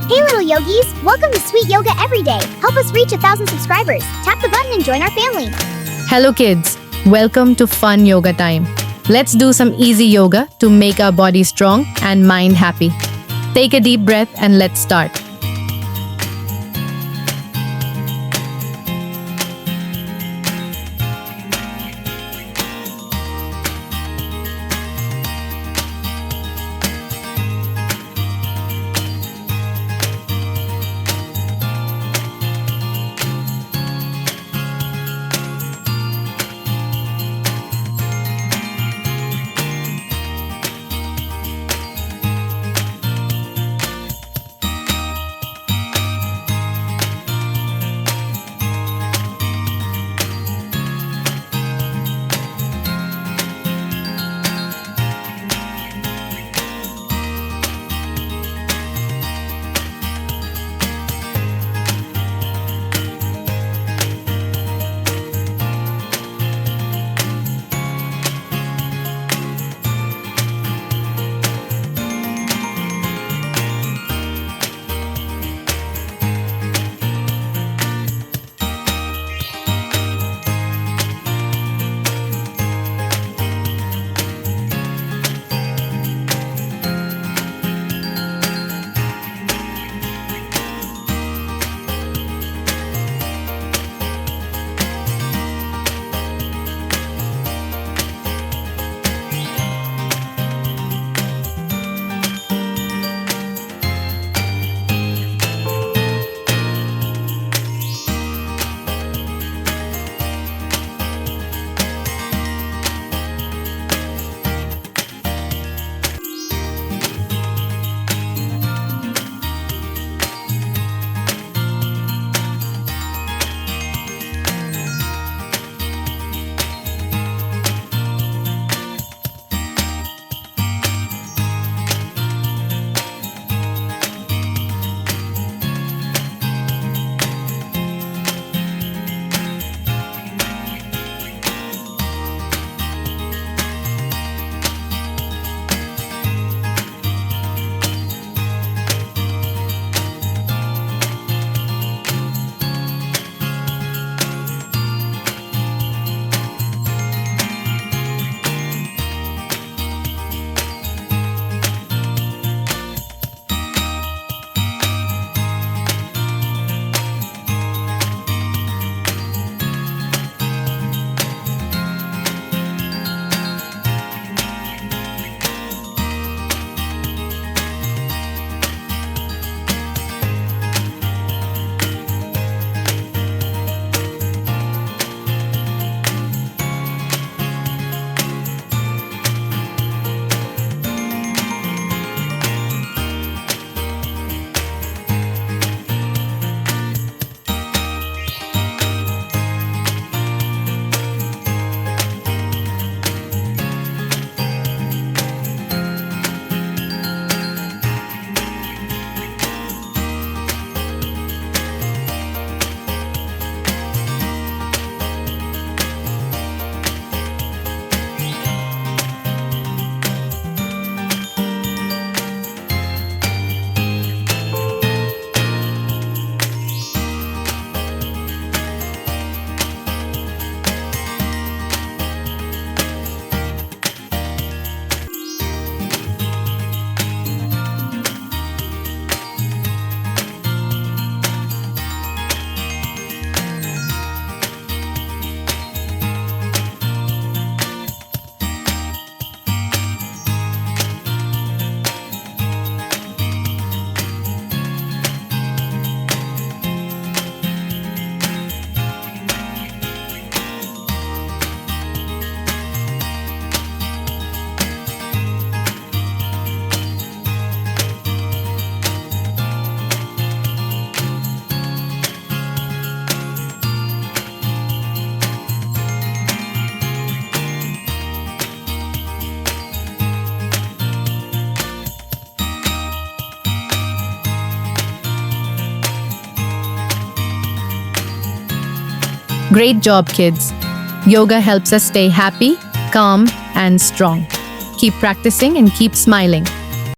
Hey little yogis, welcome to Sweet Yoga Every Day. Help us reach 1,000 subscribers. Tap the button and join our family. Hello kids, welcome to Fun Yoga Time. Let's do some easy yoga to make our body strong and mind happy. Take a deep breath and let's start. Great job, kids. Yoga helps us stay happy, calm, and strong. Keep practicing and keep smiling.